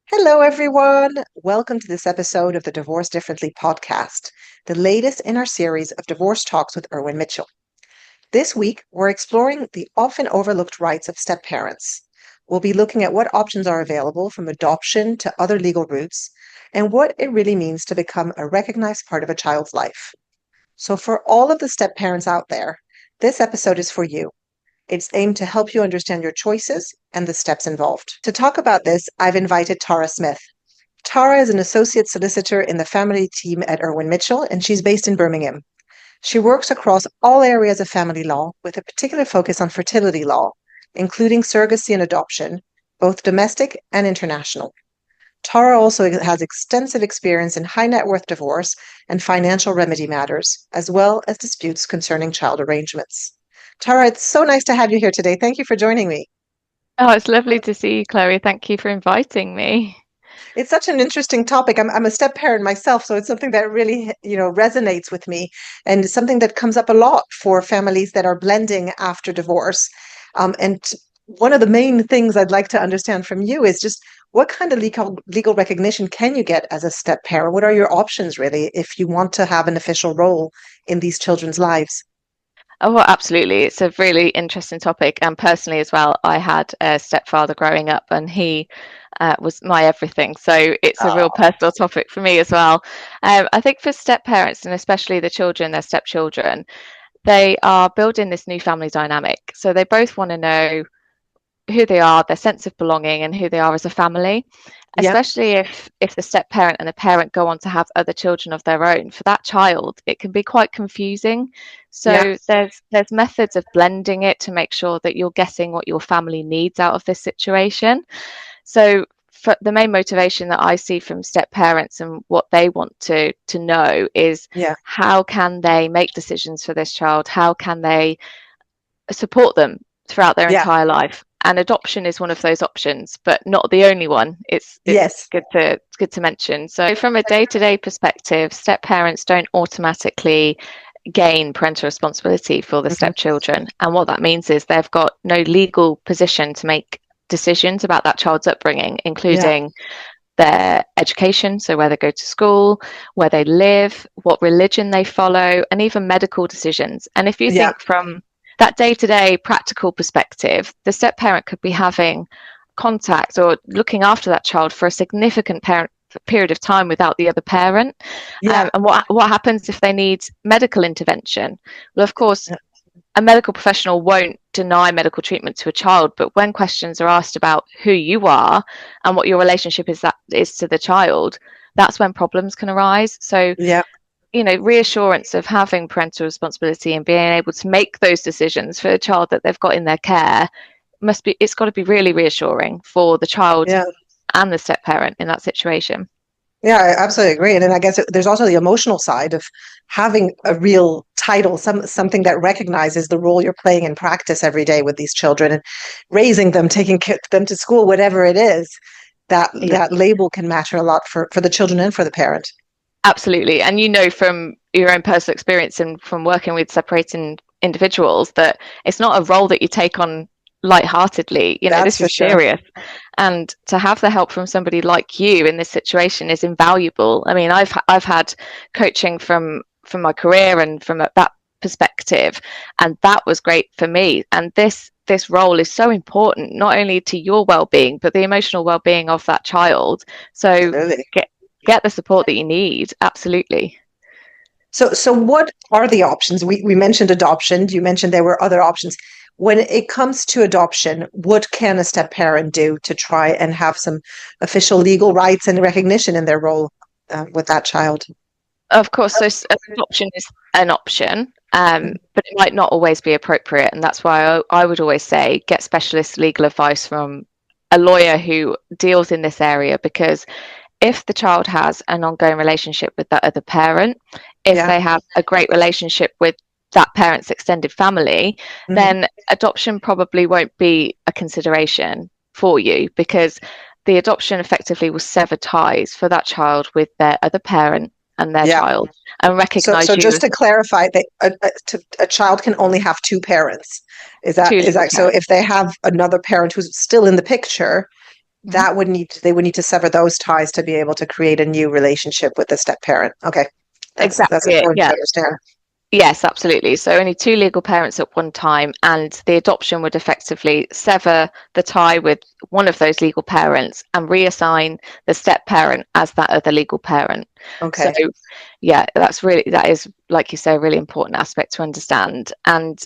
Hello, everyone. Welcome to this episode of the Divorce Differently podcast, the latest in our series of divorce talks with Irwin Mitchell. This week, we're exploring the often overlooked rights of step-parents. We'll be looking at what options are available from adoption to other legal routes and what it really means to become a recognized part of a child's life. So for all of the step-parents out there, this episode is for you. It's aimed to help you understand your choices and the steps involved. To talk about this, I've invited Tara.smith. Tara is an associate solicitor in the family team at Irwin Mitchell, and she's based in Birmingham. She works across all areas of family law with a particular focus on fertility law, including surrogacy and adoption, both domestic and international. Tara also has extensive experience in high net worth divorce and financial remedy matters, as well as disputes concerning child arrangements. Tara, it's so nice to have you here today. Thank you for joining me. Oh, it's lovely to see you, Chloe. Thank you for inviting me. It's such an interesting topic. I'm a step parent myself, so it's something that really, resonates with me, and something that comes up a lot for families that are blending after divorce. And one of the main things I'd like to understand from you is just what kind of legal recognition can you get as a step parent? What are your options, really, if you want to have an official role in these children's lives? Oh, well, absolutely. It's a really interesting topic. And personally as well, I had a stepfather growing up and he was my everything. So it's a real personal topic for me as well. I think for step parents, and especially the children, their stepchildren, they are building this new family dynamic. So they both want to know who they are, their sense of belonging, and who they are as a family. Yeah. Especially if the step parent and the parent go on to have other children of their own, for that child it can be quite confusing. So there's methods of blending it to make sure that you're getting what your family needs out of this situation. So for the main motivation that I see from step parents and what they want to know is how can they make decisions for this child, how can they support them throughout their entire life. And adoption is one of those options, but not the only one. It's good to mention. So from a day-to-day perspective, step parents don't automatically gain parental responsibility for the stepchildren. And what that means is they've got no legal position to make decisions about that child's upbringing, including their education, so where they go to school, where they live, what religion they follow, and even medical decisions. And if you think from that day-to-day practical perspective, the step parent could be having contact or looking after that child for a significant period of time without the other parent. And what happens if they need medical intervention? Well, of course, a medical professional won't deny medical treatment to a child, but when questions are asked about who you are and what your relationship is to the child, that's when problems can arise. So reassurance of having parental responsibility and being able to make those decisions for a child that they've got in their care it's got to be really reassuring for the child and the step parent in that situation. Yeah, I absolutely agree. And then I guess there's also the emotional side of having a real title, something that recognizes the role you're playing in practice every day with these children and raising them, taking them to school, whatever it is. That label can matter a lot for the children and for the parent. Absolutely. And from your own personal experience and from working with separating individuals that it's not a role that you take on lightheartedly. This is serious. And to have the help from somebody like you in this situation is invaluable. I mean, I've had coaching from my career and from that perspective, and that was great for me. And this role is so important, not only to your well-being, but the emotional well-being of that child. So get the support that you need. Absolutely. So what are the options? We mentioned adoption. You mentioned there were other options. When it comes to adoption, what can a step parent do to try and have some official legal rights and recognition in their role with that child? Of course, so adoption is an option, but it might not always be appropriate. And that's why I would always say get specialist legal advice from a lawyer who deals in this area, because if the child has an ongoing relationship with that other parent, if they have a great relationship with that parent's extended family, then adoption probably won't be a consideration for you, because the adoption effectively will sever ties for that child with their other parent and their Yeah. child, and So recognise you just as to clarify, that a child can only have two parents. two Is legal that so? parents. If they have another parent who's still in the picture, Mhm. they would need to sever those ties to be able to create a new relationship with the step parent. Okay, that's Exactly it. important to Yeah. understand. Yes, absolutely. So only two legal parents at one time, and the adoption would effectively sever the tie with one of those legal parents and reassign the step parent as that other legal parent. So Okay. yeah, that is, like you say, a really important aspect to understand. And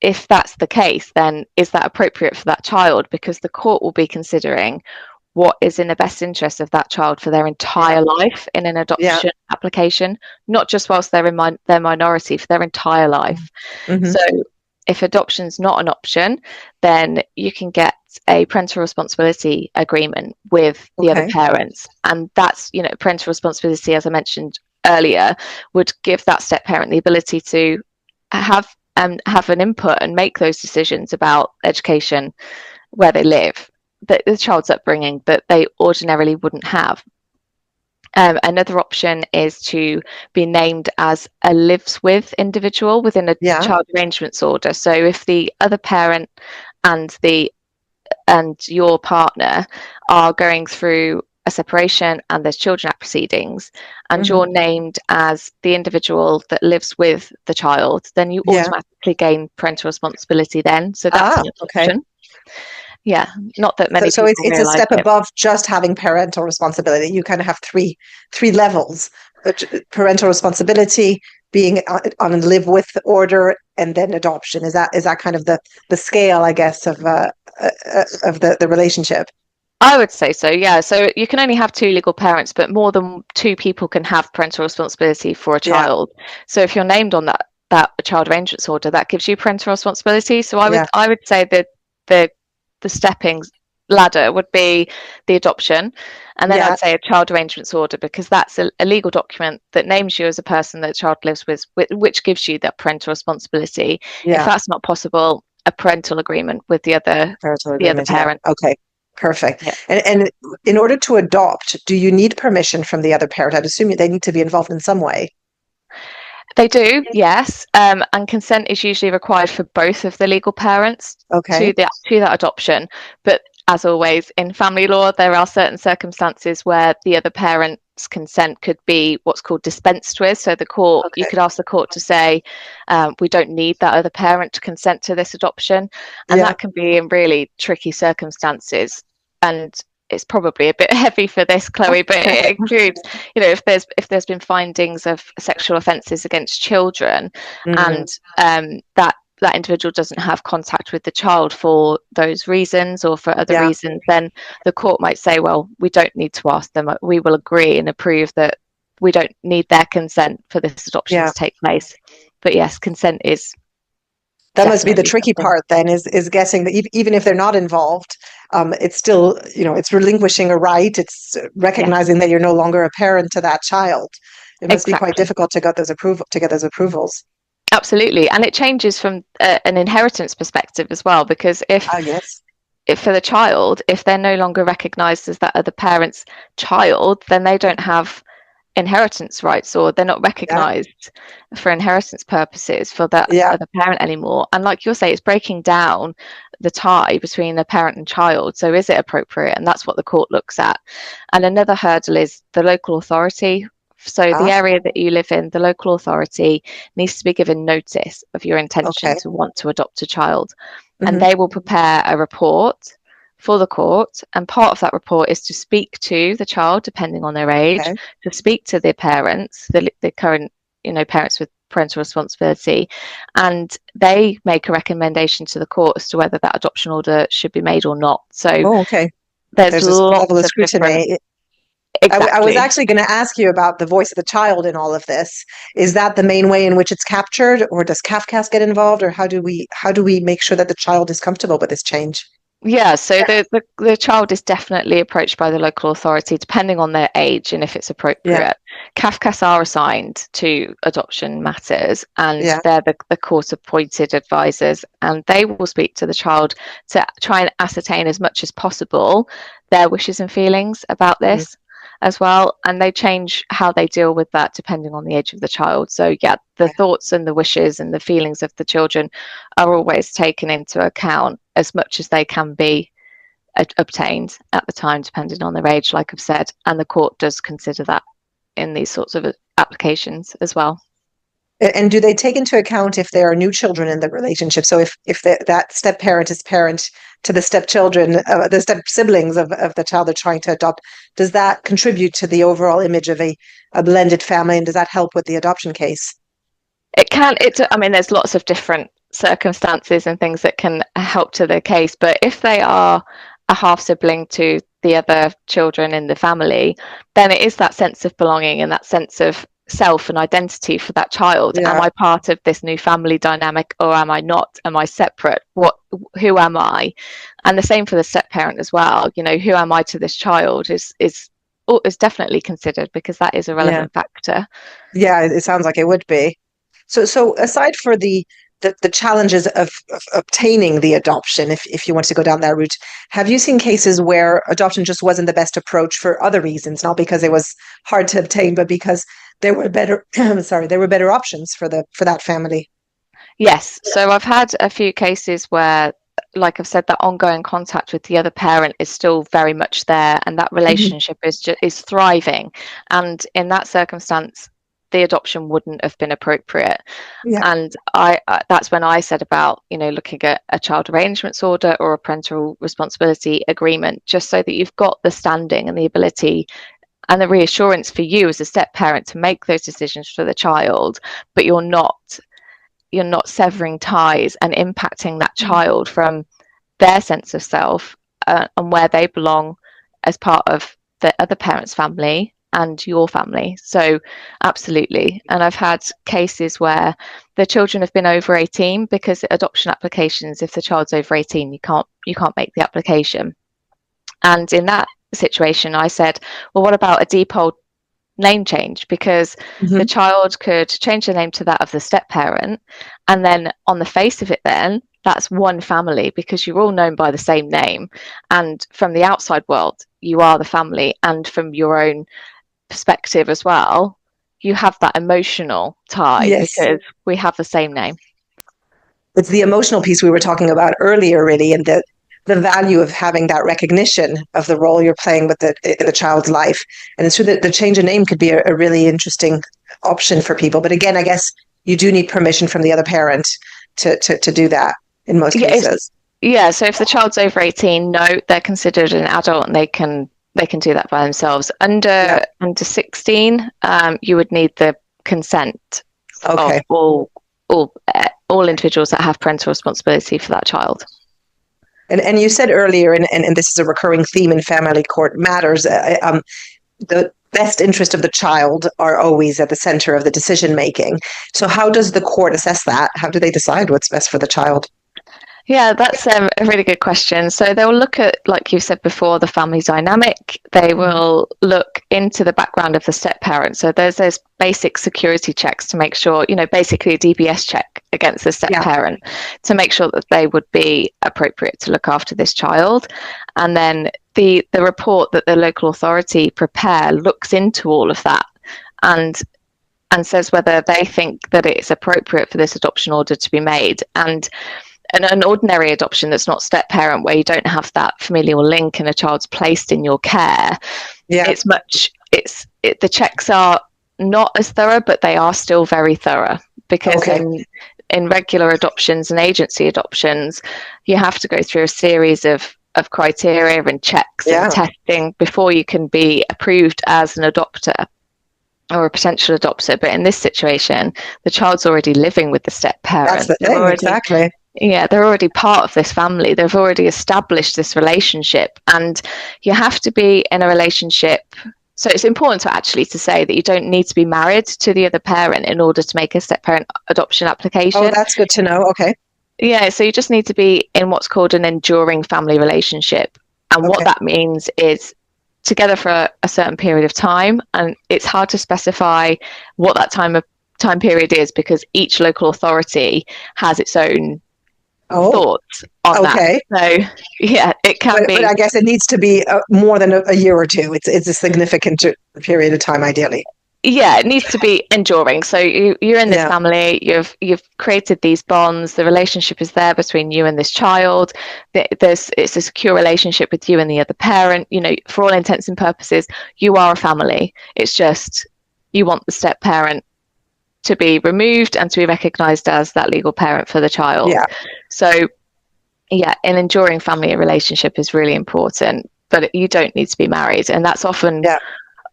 if that's the case, then is that appropriate for that child? Because the court will be considering what is in the best interest of that child for their Yeah. entire life in an Yeah. adoption application, not just whilst they're in their minority, for their entire life. Mm-hmm. So if adoption's not an option, then you can get a parental responsibility agreement with the other Okay. parents. And that's, parental responsibility, as I mentioned earlier, would give that step parent the ability to have an input and make those decisions about education, where they live, the child's upbringing, that they ordinarily wouldn't have. Another option is to be named as a lives with individual within a Yeah. child arrangements order. So if the other parent and your partner are going through a separation and there's children act proceedings, and Mm-hmm. you're named as the individual that lives with the child, then you Yeah. automatically gain parental responsibility then. So that's an Okay. option. Yeah, not that many So people it's a realize step it. above just having parental responsibility. You kind of have three levels: parental responsibility, being on a live with order, and then adoption. Is that kind of the scale, I guess, of the relationship? I would say so, yeah. So you can only have two legal parents, but more than two people can have parental responsibility for a Yeah. child. So if you're named on that child arrangements order, that gives you parental responsibility. So Yeah. I would say that the stepping ladder would be the adoption, and then Yeah. I'd say a child arrangements order, because that's a legal document that names you as a person that the child lives with, which gives you that parental responsibility. If Yeah. that's not possible, a parental agreement with the other Parental agreement. Yeah. parent. Okay. Perfect. Yeah. And in order to adopt, do you need permission from the other parent? I'd assume they need to be involved in some way. They do, yes, and consent is usually required for both of the legal parents Okay. to that adoption. But as always, in family law, there are certain circumstances where the other parent's consent could be what's called dispensed with. So you Okay. could ask the court to say, we don't need that other parent to consent to this adoption, and Yeah. that can be in really tricky circumstances. And it's probably a bit heavy for this, Chloe, but it includes, if there's been findings of sexual offences against children, Mm, and that individual doesn't have contact with the child for those reasons or for other yeah. reasons, then the court might say, well, we don't need to ask them. We will agree and approve that we don't need their consent for this adoption Yeah. to take place. But yes, consent is That must be the definitely tricky something. part then, is guessing that even if they're not involved, it's still, it's relinquishing a right. It's Yeah, recognizing that you're no longer a parent to that child. It must be quite exactly. difficult to get those approvals. Absolutely. And it changes from an inheritance perspective as well, because Ah, yes. if for the child, if they're no longer recognized as that other parent's child, then they don't have inheritance rights, or they're not Yeah. recognized for inheritance purposes for that Yeah. other parent anymore. And like you'll say, it's breaking down the tie between the parent and child. So is it appropriate? And that's what the court looks at. And another hurdle is the local authority. So the Ah, area that you live in, the local authority needs to be given notice of your intention okay. to want to adopt a child. And Hmm. they will prepare a report for the court. And part of that report is to speak to the child, depending on their age, Okay. to speak to the parents, the current, parents with parental responsibility, and they make a recommendation to the court as to whether that adoption order should be made or not. So Oh, okay. there's There's a level lots of of different. scrutiny. I was Exactly. actually going to ask you about the voice of the child in all of this. Is that the main way in which it's captured, or does Kafkas get involved, or how do we make sure that the child is comfortable with this change? Yeah, so the child is definitely approached by the local authority, depending on their age and if it's Yeah, appropriate. CAFCAS are assigned to adoption matters, and yeah. they're the court appointed advisors, and they will speak to the child to try and ascertain as much as possible their wishes and feelings about Mhm. this. as well, and they change how they deal with that depending on the age of the child. So yeah, the thoughts and the wishes and the feelings of the children are always taken into account as much as they can be obtained at the time, depending on their age, like I've said, and the court does consider that in these sorts of applications as well. And do they take into account if there are new children in the relationship? So if that step parent is parent to the stepchildren, the step siblings of the child they're trying to adopt, does that contribute to the overall image of a blended family? And does that help with the adoption case? It can. I mean, there's lots of different circumstances and things that can help to the case. But if they are a half sibling to the other children in the family, then it is that sense of belonging and that sense of self and identity for that child. Yeah. Am I part of this new family dynamic, or am I not? Am I separate? Who am I? And the same for the step parent as well. You know, who am I to this child is definitely considered, because that is a relevant factor. Yeah, it sounds like it would be. So aside for the challenges of obtaining the adoption, if you want to go down that route, have you seen cases where adoption just wasn't the best approach for other reasons, not because it was hard to obtain, but because there were better there were better options for that family? Yes. So I've had a few cases where, like I've said, that ongoing contact with the other parent is still very much there, and that relationship is thriving. And in that circumstance, the adoption wouldn't have been appropriate. Yeah. And that's when I said about, looking at a child arrangements order or a parental responsibility agreement, just so that you've got the standing and the ability and the reassurance for you as a step parent to make those decisions for the child, but you're not severing ties and impacting that child from their sense of self and where they belong as part of the other parent's family and your family. So absolutely. And I've had cases where the children have been over 18, because adoption applications, if the child's over 18, you can't make the application. And in that situation, I said, well, what about a deed-poll name change? Because the child could change the name to that of the step parent, and then on the face of it, then that's one family, because you're all known by the same name, and from the outside world you are the family, and from your own perspective as well, you have that emotional tie because we have the same name. It's the emotional piece we were talking about earlier, really, and the value of having that recognition of the role you're playing with in the child's life. And it's true that the change of name could be a really interesting option for people. But again, I guess you do need permission from the other parent to do that in most cases. So if the child's over 18, no, they're considered an adult and they can do that by themselves. Under 16, you would need the consent of all individuals that have parental responsibility for that child. And you said earlier, and this is a recurring theme in family court matters, the best interest of the child are always at the center of the decision making. So how does the court assess that? How do they decide what's best for the child? Yeah, that's a really good question. So they'll look at, like you said before, the family dynamic. They will look into the background of the step parent. So there's those basic security checks to make sure, basically a DBS check against the step parent to make sure that they would be appropriate to look after this child. And then the report that the local authority prepare looks into all of that and says whether they think that it's appropriate for this adoption order to be made. And an ordinary adoption that's not step parent, where you don't have that familial link and a child's placed in your care, the checks are not as thorough, but they are still very thorough, because in regular adoptions and agency adoptions, you have to go through a series of criteria and checks and testing before you can be approved as an adopter or a potential adopter. But in this situation, the child's already living with the step parent. That's the thing, exactly. Yeah, they're already part of this family. They've already established this relationship, and you have to be in a relationship. So it's important to say that you don't need to be married to the other parent in order to make a step parent adoption application. Oh, that's good to know. Okay. Yeah, so you just need to be in what's called an enduring family relationship. And what that means is together for a certain period of time. And it's hard to specify what that time period is, because each local authority has its own thoughts on okay. that. So yeah, it can be. But I guess it needs to be more than a year or two. It's a significant period of time, ideally. Yeah, it needs to be enduring. So you're in this family, you've created these bonds, the relationship is there between you and this child. It's a secure relationship with you and the other parent. You know, for all intents and purposes, you are a family. It's just you want the step parent to be removed and to be recognised as that legal parent for the child. Yeah. So yeah, an enduring family relationship is really important, but you don't need to be married, and that's often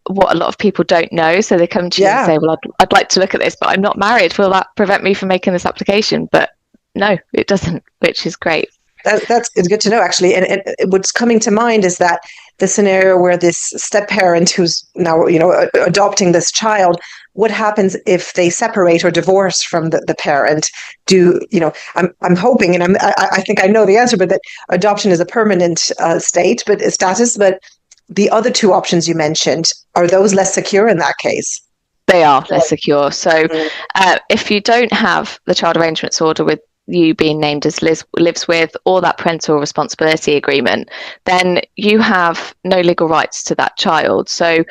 what a lot of people don't know. So they come to you and say, well, I'd like to look at this, but I'm not married. Will that prevent me from making this application? But no, it doesn't, which is great. That's good to know, actually. And what's coming to mind is that the scenario where this step parent who's now, adopting this child, what happens if they separate or divorce from the parent? I'm hoping, and I think I know the answer, but that adoption is a permanent status, but the other two options you mentioned, are those less secure in that case? They are less secure. So if you don't have the child arrangements order with you being named as lives with, or that parental responsibility agreement, then you have no legal rights to that child. So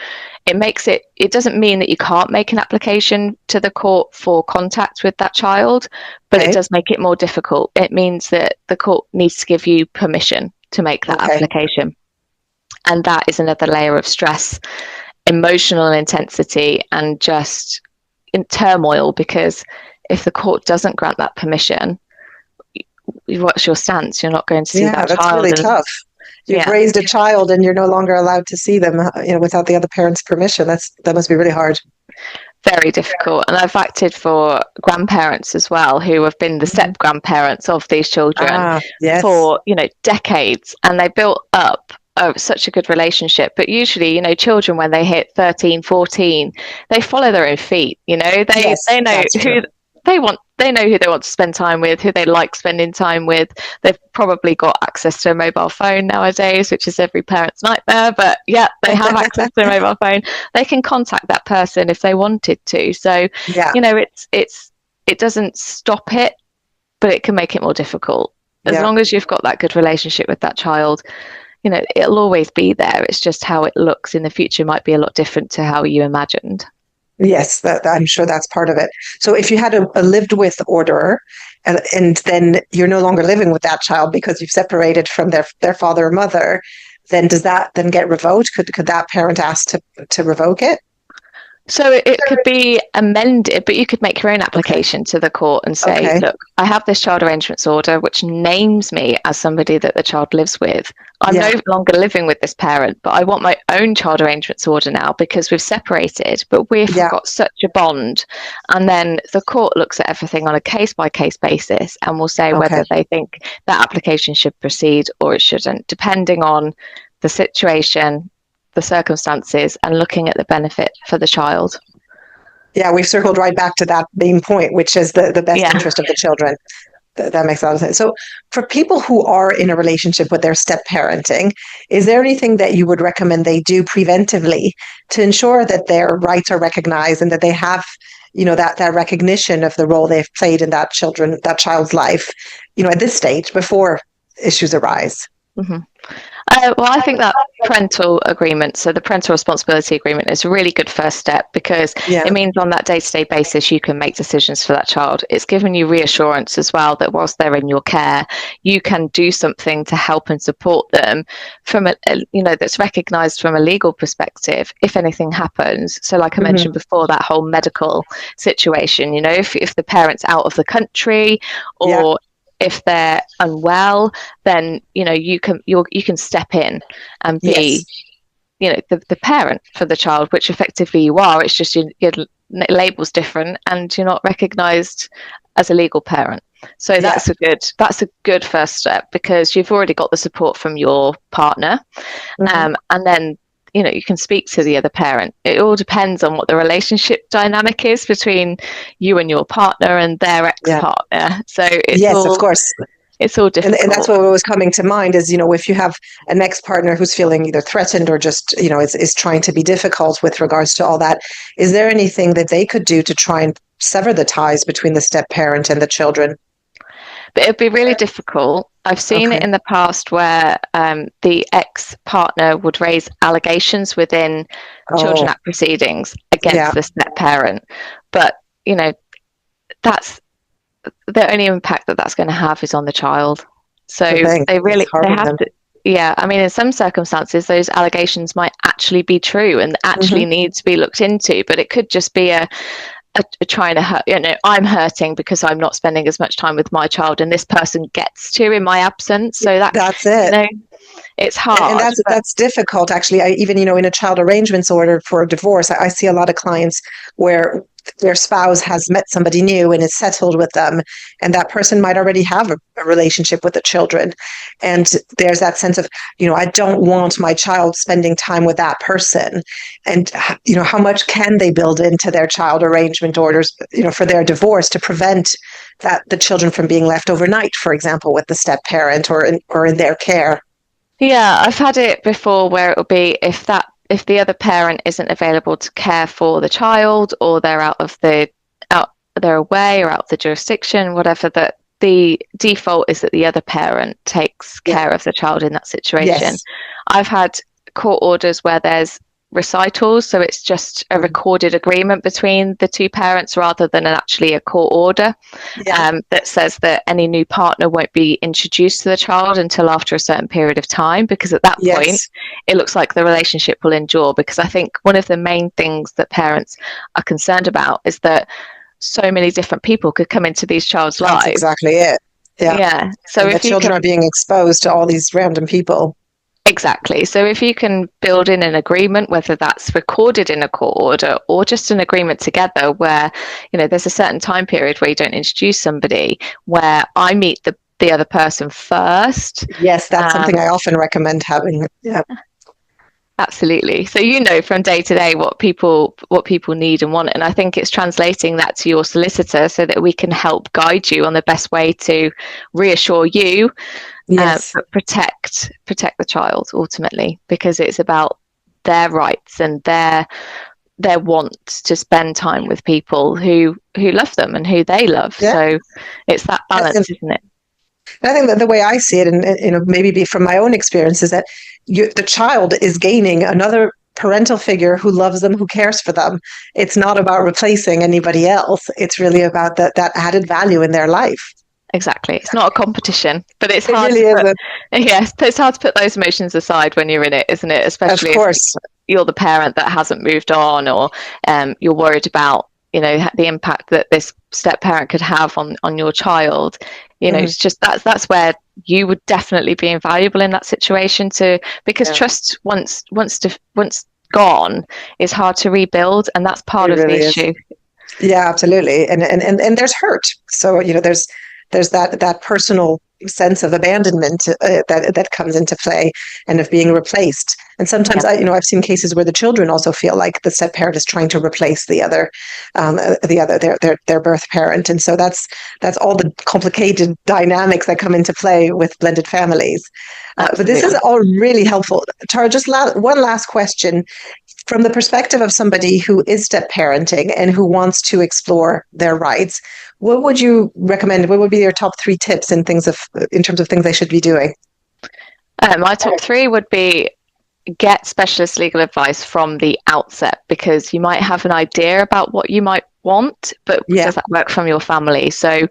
it doesn't mean that you can't make an application to the court for contact with that child, but it does make it more difficult. It means that the court needs to give you permission to make that application. And that is another layer of stress, emotional intensity, and just in turmoil, because if the court doesn't grant that permission, what's your stance? You're not going to see that child. Yeah, that's really tough. You've raised a child and you're no longer allowed to see them, without the other parent's permission. That must be really hard. Very difficult. And I've acted for grandparents as well, who have been the step grandparents of these children for, decades, and they built up such a good relationship. But usually, children, when they hit 13, 14, they follow their own feet. They know who they want. They know who they want to spend time with, who they like spending time with. They've probably got access to a mobile phone nowadays, which is every parent's nightmare. But yeah, they have access to a mobile phone. They can contact that person if they wanted to. So it doesn't stop it, but it can make it more difficult. As long as you've got that good relationship with that child, it'll always be there. It's just how it looks in the future might be a lot different to how you imagined. Yes, I'm sure that's part of it. So if you had a lived with order and then you're no longer living with that child because you've separated from their father or mother, then does that then get revoked? Could that parent ask to revoke it? So it could be amended, but you could make your own application to the court and say, look, I have this child arrangements order, which names me as somebody that the child lives with. I'm no longer living with this parent, but I want my own child arrangements order now because we've separated, but we've got such a bond. And then the court looks at everything on a case-by-case basis and will say whether they think that application should proceed or it shouldn't, depending on the situation, the circumstances, and looking at the benefit for the child. Yeah, we've circled right back to that main point, which is the best interest of the children. That makes a lot of sense. So for people who are in a relationship with their step parenting, is there anything that you would recommend they do preventively to ensure that their rights are recognized and that they have, that recognition of the role they've played in that child's life, at this stage before issues arise? Mm-hmm. Well, I think that parental agreement, so the parental responsibility agreement, is a really good first step because it means on that day-to-day basis you can make decisions for that child. It's given you reassurance as well that whilst they're in your care, you can do something to help and support them from that's recognised from a legal perspective if anything happens. So like I mentioned before, that whole medical situation, if the parent's out of the country or if they're unwell, then you can step in and be the parent for the child, which effectively you are. It's just your label's different and you're not recognized as a legal parent. So that's a good first step because you've already got the support from your partner, and then you can speak to the other parent. It all depends on what the relationship dynamic is between you and your partner and their ex-partner. So of course. It's all difficult. And that's what was coming to mind is, if you have an ex-partner who's feeling either threatened or just, is trying to be difficult with regards to all that, is there anything that they could do to try and sever the ties between the step parent and the children? But it'd be really difficult. I've seen it in the past where the ex-partner would raise allegations within Children Act proceedings against the step parent. But, you know, that's the only impact that that's going to have is on the child. So they have to. Yeah, I mean, in some circumstances, those allegations might actually be true and actually need to be looked into, but it could just be a trying to hurt, you know, I'm hurting because I'm not spending as much time with my child and this person gets to in my absence. So that's it. You know, it's hard. And that's difficult, actually. Even, you know, in a child arrangements order for a divorce, I see a lot of clients where their spouse has met somebody new and is settled with them, and that person might already have a relationship with the children. And there's that sense of, you know, I don't want my child spending time with that person. And, you know, how much can they build into their child arrangement orders, you know, for their divorce to prevent the children from being left overnight, for example, with the step parent or in their care? Yeah, I've had it before where it will be if the other parent isn't available to care for the child, or they're they're away or out of the jurisdiction, whatever, that the default is that the other parent takes care of the child in that situation. Yes. I've had court orders where there's recitals, so it's just a recorded agreement between the two parents rather than actually a court order that says that any new partner won't be introduced to the child until after a certain period of time, because at that point it looks like the relationship will endure. Because I think one of the main things that parents are concerned about is that so many different people could come into these child's lives. That's exactly it. Yeah. So if the children are being exposed to all these random people. Exactly. So if you can build in an agreement, whether that's recorded in a court order or just an agreement together where, you know, there's a certain time period where you don't introduce somebody, where I meet the other person first. Yes, that's something I often recommend having. Yeah. Absolutely. So, you know, from day to day what people need and want. And I think it's translating that to your solicitor so that we can help guide you on the best way to reassure you, but protect the child ultimately, because it's about their rights and their want to spend time with people who love them and who they love. So it's that balance, isn't it? I think that the way I see it, and you know, maybe from my own experience, is that the child is gaining another parental figure who loves them, who cares for them. It's not about replacing anybody else. It's really about that added value in their life. Exactly. It's not a competition, but it's hard. It's hard to put those emotions aside when you're in it, isn't it? Especially if you're the parent that hasn't moved on, or you're worried about, you know, the impact that this step parent could have on your child. You know, it's just that's where you would definitely be invaluable in that situation, because trust once gone is hard to rebuild, and that's part of the issue. Yeah, absolutely. And there's hurt. So, you know, there's that personal sense of abandonment that comes into play, and of being replaced. And sometimes I've seen cases where the children also feel like the step parent is trying to replace their birth parent. And so that's all the complicated dynamics that come into play with blended families. But this is all really helpful. Tara, just one last question. From the perspective of somebody who is step parenting and who wants to explore their rights, what would you recommend? What would be your top 3 tips in terms of things they should be doing? My top 3 would be get specialist legal advice from the outset, because you might have an idea about what you might want, but does that work from your family? So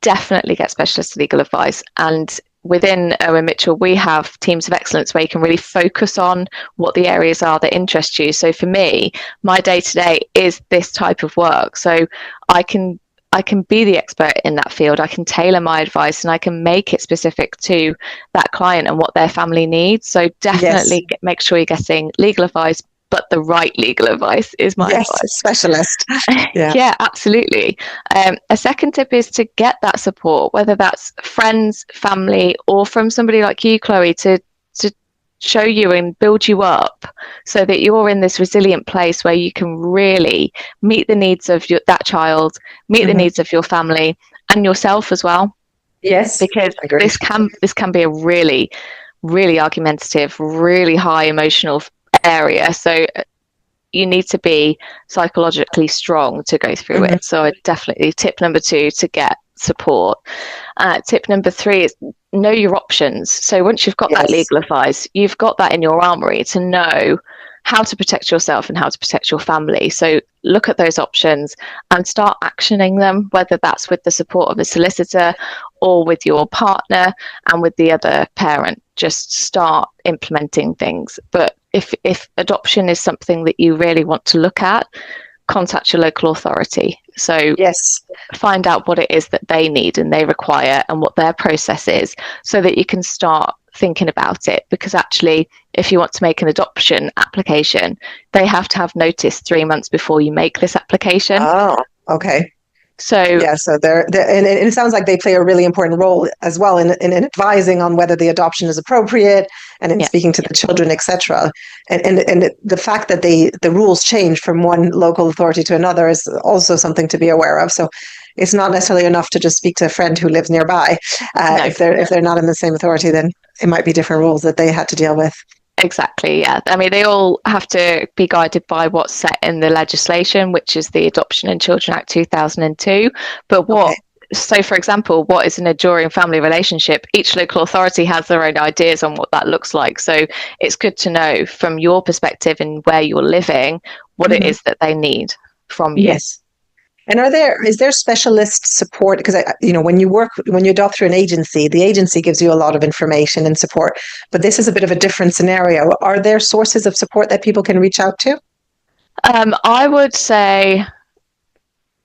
definitely get specialist legal advice. And within Irwin Mitchell, we have teams of excellence where you can really focus on what the areas are that interest you. So for me, my day-to-day is this type of work. So I can be the expert in that field. I can tailor my advice, and I can make it specific to that client and what their family needs. So definitely make sure you're getting legal advice, but the right legal advice is my advice. Specialist. Yeah, absolutely. A second tip is to get that support, whether that's friends, family, or from somebody like you, Chloe, to show you and build you up so that you're in this resilient place where you can really meet the needs of that child, meet the needs of your family and yourself as well. Yes, because this can be a really, really argumentative, really high emotional area. So you need to be psychologically strong to go through it. So definitely tip number 2, to get support. Tip number 3 is know your options. So once you've got that legal advice, you've got that in your armory to know how to protect yourself and how to protect your family. So look at those options and start actioning them, whether that's with the support of a solicitor or with your partner and with the other parent. Just start implementing things. But if adoption is something that you really want to look at, contact your local authority. So find out what it is that they need and they require and what their process is, so that you can start thinking about it. Because actually, if you want to make an adoption application, they have to have notice 3 months before you make this application. Oh, okay. So so they're and it sounds like they play a really important role as well in advising on whether the adoption is appropriate and in speaking to the children, etc. And the fact that the rules change from one local authority to another is also something to be aware of. So it's not necessarily enough to just speak to a friend who lives nearby. If they're not in the same authority, then it might be different rules that they had to deal with. Exactly, yeah. I mean, they all have to be guided by what's set in the legislation, which is the Adoption and Children Act 2002. But so for example, what is an enduring family relationship? Each local authority has their own ideas on what that looks like. So it's good to know from your perspective and where you're living what it is that they need from you. Yes. And is there specialist support? Because when you adopt through an agency, the agency gives you a lot of information and support. But this is a bit of a different scenario. Are there sources of support that people can reach out to? I would say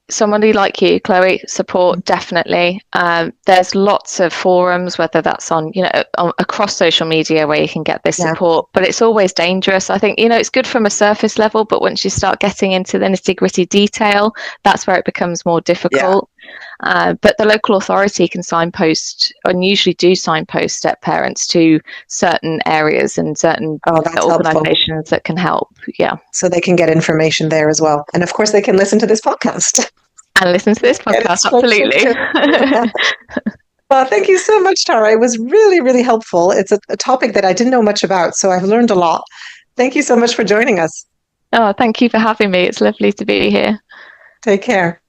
somebody like you, Chloe, support definitely. There's lots of forums, whether that's on across social media, where you can get this support, but it's always dangerous. I think it's good from a surface level, but once you start getting into the nitty-gritty detail, that's where it becomes more difficult. But the local authority can signpost, and usually do signpost step parents to certain areas and certain organisations that can help. So they can get information there as well, and of course they can listen to this podcast. And listen to this podcast, absolutely. Well, thank you so much, Tara. It was really, really helpful. It's a topic that I didn't know much about, so I've learned a lot. Thank you so much for joining us. Oh, thank you for having me. It's lovely to be here. Take care.